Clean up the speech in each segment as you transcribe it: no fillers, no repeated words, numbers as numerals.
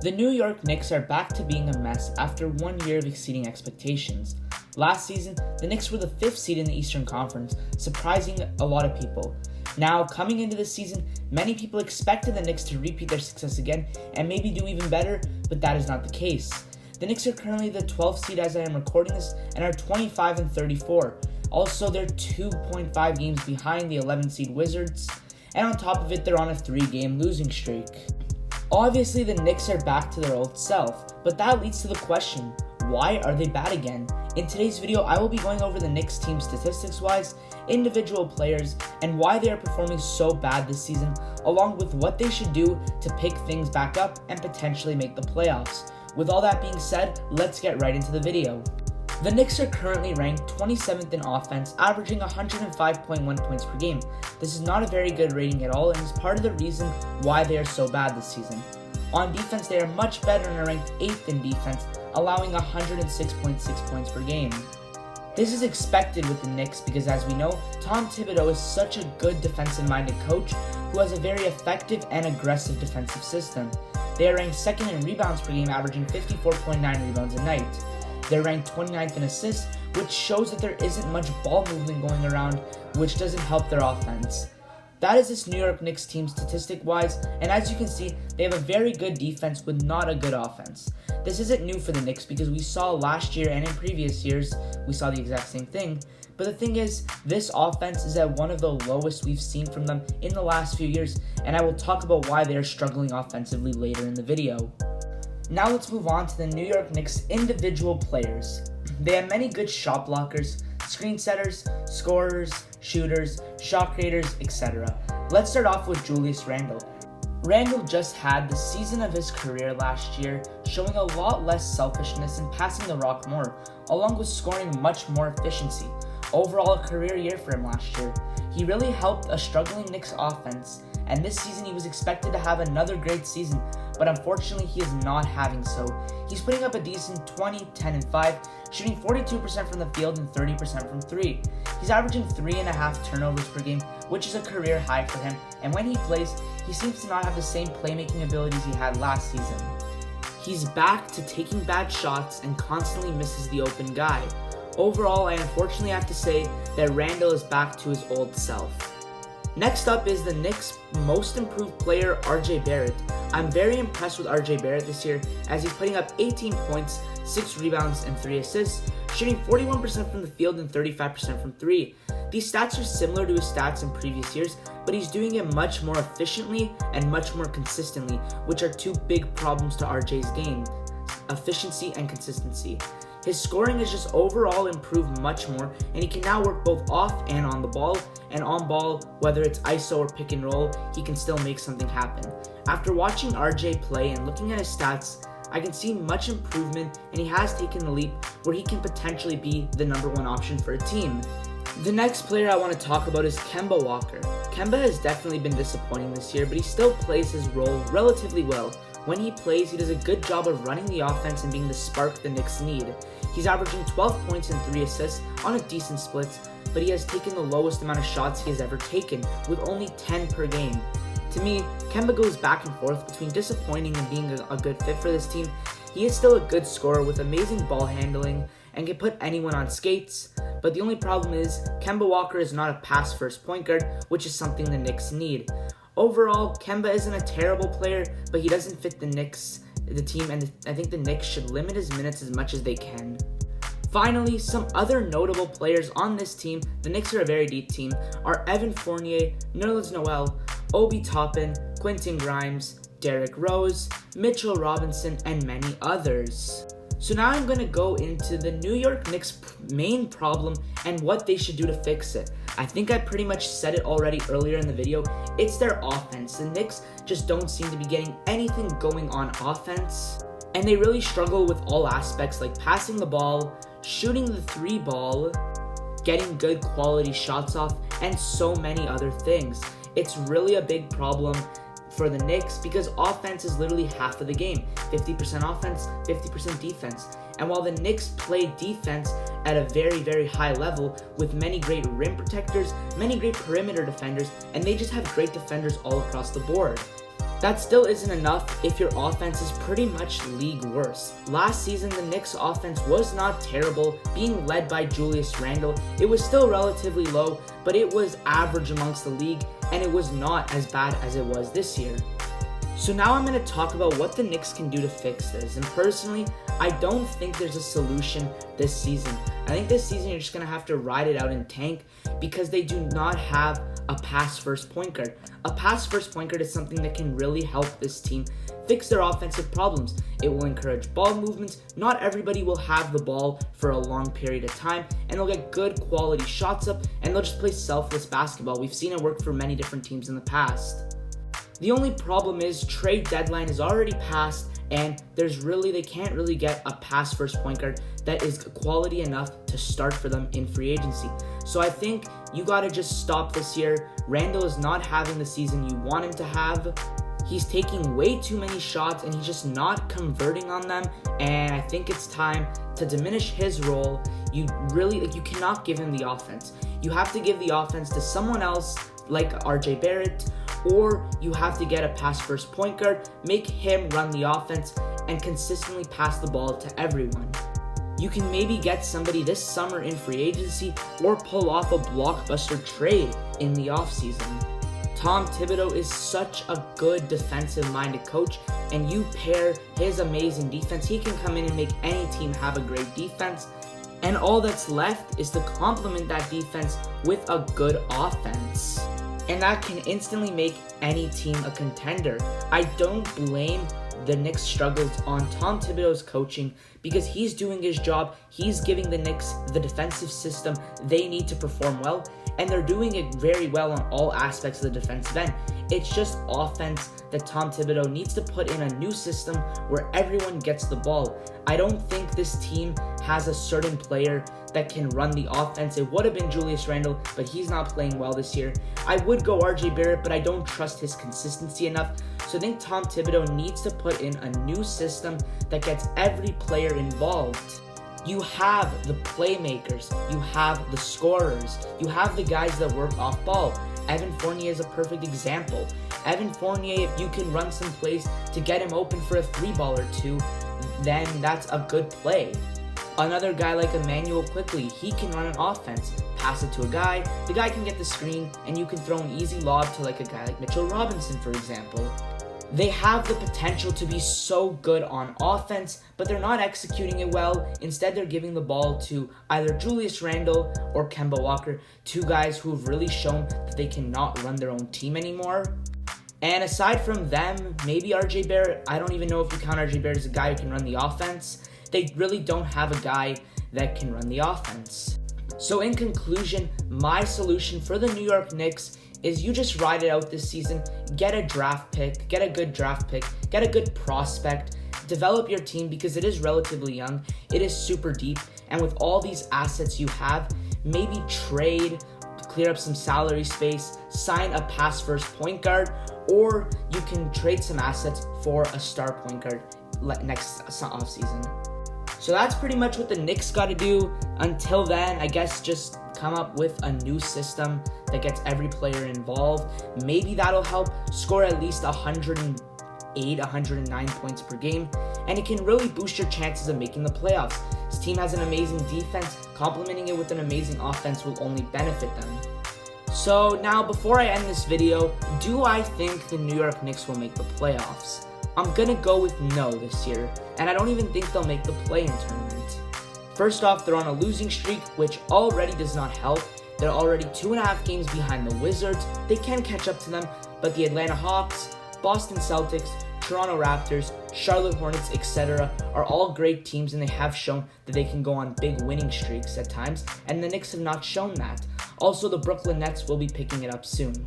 The New York Knicks are back to being a mess after 1 year of exceeding expectations. Last season, the Knicks were the 5th seed in the Eastern Conference, surprising a lot of people. Now, coming into this season, many people expected the Knicks to repeat their success again and maybe do even better, but that is not the case. The Knicks are currently the 12th seed as I am recording this and are 25-34. Also, they're 2.5 games behind the 11th seed Wizards, and on top of it, they're on a 3-game losing streak. Obviously, the Knicks are back to their old self, but that leads to the question, why are they bad again? In today's video, I will be going over the Knicks team statistics-wise, individual players, and why they are performing so bad this season, along with what they should do to pick things back up and potentially make the playoffs. With all that being said, let's get right into the video. The Knicks are currently ranked 27th in offense, averaging 105.1 points per game. This is not a very good rating at all and is part of the reason why they are so bad this season. On defense, they are much better and are ranked 8th in defense, allowing 106.6 points per game. This is expected with the Knicks because, as we know, Tom Thibodeau is such a good defensive-minded coach who has a very effective and aggressive defensive system. They are ranked 2nd in rebounds per game, averaging 54.9 rebounds a night. They're ranked 29th in assists, which shows that there isn't much ball movement going around, which doesn't help their offense. That is this New York Knicks team statistic-wise, and as you can see, they have a very good defense with not a good offense. This isn't new for the Knicks because we saw last year and in previous years, we saw the exact same thing. But the thing is, this offense is at one of the lowest we've seen from them in the last few years, and I will talk about why they are struggling offensively later in the video. Now let's move on to the New York Knicks individual players. They have many good shot blockers, screen setters, scorers, shooters, shot creators, etc. Let's start off with Julius Randle. Randle just had the season of his career last year, showing a lot less selfishness and passing the rock more, along with scoring much more efficiency. Overall, a career year for him last year. He really helped a struggling Knicks offense, and this season he was expected to have another great season, but unfortunately he is not having so. He's putting up a decent 20, 10, and 5, shooting 42% from the field and 30% from 3. He's averaging 3.5 turnovers per game, which is a career high for him, and when he plays, he seems to not have the same playmaking abilities he had last season. He's back to taking bad shots and constantly misses the open guy. Overall, I unfortunately have to say that Randle is back to his old self. Next up is the Knicks' most improved player, RJ Barrett. I'm very impressed with RJ Barrett this year as he's putting up 18 points, 6 rebounds, and 3 assists, shooting 41% from the field and 35% from 3. These stats are similar to his stats in previous years, but he's doing it much more efficiently and much more consistently, which are two big problems to RJ's game: efficiency and consistency. His scoring has just overall improved much more, and he can now work both off and on the ball, and on ball, whether it's ISO or pick and roll, he can still make something happen. After watching RJ play and looking at his stats, I can see much improvement, and he has taken the leap where he can potentially be the number 1 option for a team. The next player I want to talk about is Kemba Walker. Kemba has definitely been disappointing this year, but he still plays his role relatively well. When he plays, he does a good job of running the offense and being the spark the Knicks need. He's averaging 12 points and 3 assists on a decent split, but he has taken the lowest amount of shots he has ever taken, with only 10 per game. To me, Kemba goes back and forth between disappointing and being a good fit for this team. He is still a good scorer with amazing ball handling and can put anyone on skates, but the only problem is Kemba Walker is not a pass-first point guard, which is something the Knicks need. Overall, Kemba isn't a terrible player, but he doesn't fit the team, and I think the Knicks should limit his minutes as much as they can. Finally, some other notable players on this team, the Knicks are a very deep team, are Evan Fournier, Nerlens Noel, Obi Toppin, Quentin Grimes, Derrick Rose, Mitchell Robinson, and many others. So now I'm going to go into the New York Knicks' main problem and what they should do to fix it. I think I pretty much said it already earlier in the video. It's their offense. The Knicks just don't seem to be getting anything going on offense, and they really struggle with all aspects like passing the ball, shooting the 3 ball, getting good quality shots off, and so many other things. It's really a big problem for the Knicks because offense is literally half of the game. 50% offense, 50% defense. And while the Knicks play defense at a very, very high level with many great rim protectors, many great perimeter defenders, and they just have great defenders all across the board. That still isn't enough if your offense is pretty much league worst. Last season, the Knicks offense was not terrible, being led by Julius Randle. It was still relatively low, but it was average amongst the league, and it was not as bad as it was this year. So now I'm going to talk about what the Knicks can do to fix this. And personally, I don't think there's a solution this season. I think this season you're just going to have to ride it out and tank because they do not have a pass-first point guard. A pass-first point guard is something that can really help this team fix their offensive problems. It will encourage ball movements. Not everybody will have the ball for a long period of time, and they'll get good quality shots up, and they'll just play selfless basketball. We've seen it work for many different teams in the past. The only problem is trade deadline is already passed, and they can't really get a pass-first point guard that is quality enough to start for them in free agency. So I think you gotta just stop this year. Randle is not having the season you want him to have. He's taking way too many shots and he's just not converting on them, and I think it's time to diminish his role. You cannot give him the offense. You have to give the offense to someone else like RJ Barrett, or you have to get a pass-first point guard, make him run the offense, and consistently pass the ball to everyone. You can maybe get somebody this summer in free agency or pull off a blockbuster trade in the offseason. Tom Thibodeau is such a good defensive-minded coach, and you pair his amazing defense, he can come in and make any team have a great defense, and all that's left is to complement that defense with a good offense. And that can instantly make any team a contender. I don't blame the Knicks' struggles on Tom Thibodeau's coaching because he's doing his job. He's giving the Knicks the defensive system they need to perform well, and they're doing it very well on all aspects of the defensive end. It's just offense that Tom Thibodeau needs to put in a new system where everyone gets the ball. I don't think this team has a certain player that can run the offense. It would have been Julius Randle, but he's not playing well this year. I would go RJ Barrett, but I don't trust his consistency enough. So I think Tom Thibodeau needs to put in a new system that gets every player involved. You have the playmakers, you have the scorers, you have the guys that work off ball. Evan Fournier is a perfect example. Evan Fournier, if you can run some plays to get him open for a 3-ball or 2, then that's a good play. Another guy like Emmanuel Quickly, he can run an offense, pass it to a guy, the guy can get the screen, and you can throw an easy lob to like a guy like Mitchell Robinson, for example. They have the potential to be so good on offense, but they're not executing it well. Instead, they're giving the ball to either Julius Randle or Kemba Walker, two guys who have really shown that they cannot run their own team anymore. And aside from them, maybe RJ Barrett, I don't even know if you count RJ Barrett as a guy who can run the offense. They really don't have a guy that can run the offense. So in conclusion, my solution for the New York Knicks is you just ride it out this season, get a draft pick, get a good draft pick, get a good prospect, develop your team because it is relatively young, it is super deep, and with all these assets you have, maybe trade, clear up some salary space, sign a pass-first point guard, or you can trade some assets for a star point guard next offseason. So that's pretty much what the Knicks got to do. Until then, I guess just come up with a new system that gets every player involved. Maybe that'll help score at least 108, 109 points per game, and it can really boost your chances of making the playoffs. This team has an amazing defense. Complementing it with an amazing offense will only benefit them. So now, before I end this video, do I think the New York Knicks will make the playoffs? I'm gonna go with no this year, and I don't even think they'll make the play-in tournament. First off, they're on a losing streak, which already does not help. They're already 2.5 games behind the Wizards. They can catch up to them, but the Atlanta Hawks, Boston Celtics, Toronto Raptors, Charlotte Hornets, etc. are all great teams, and they have shown that they can go on big winning streaks at times, and the Knicks have not shown that. Also, the Brooklyn Nets will be picking it up soon.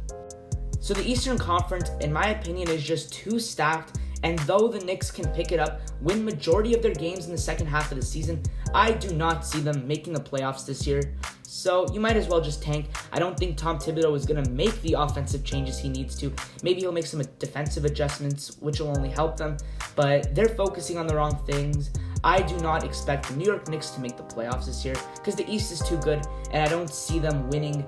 So the Eastern Conference, in my opinion, is just too stacked, and though the Knicks can pick it up, win majority of their games in the second half of the season, I do not see them making the playoffs this year. So you might as well just tank. I don't think Tom Thibodeau is going to make the offensive changes he needs to. Maybe he'll make some defensive adjustments, which will only help them, but they're focusing on the wrong things. I do not expect the New York Knicks to make the playoffs this year because the East is too good, and I don't see them winning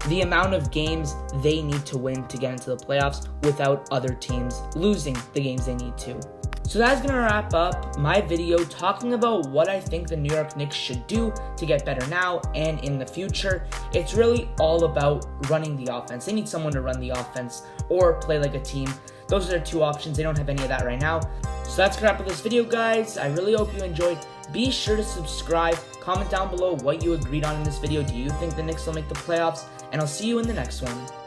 the amount of games they need to win to get into the playoffs without other teams losing the games they need to. So that's going to wrap up my video talking about what I think the New York Knicks should do to get better now and in the future. It's really all about running the offense. They need someone to run the offense or play like a team. Those are their two options. They don't have any of that right now. So that's going to wrap up this video, guys. I really hope you enjoyed. Be sure to subscribe. Comment down below what you agreed on in this video. Do you think the Knicks will make the playoffs? And I'll see you in the next one.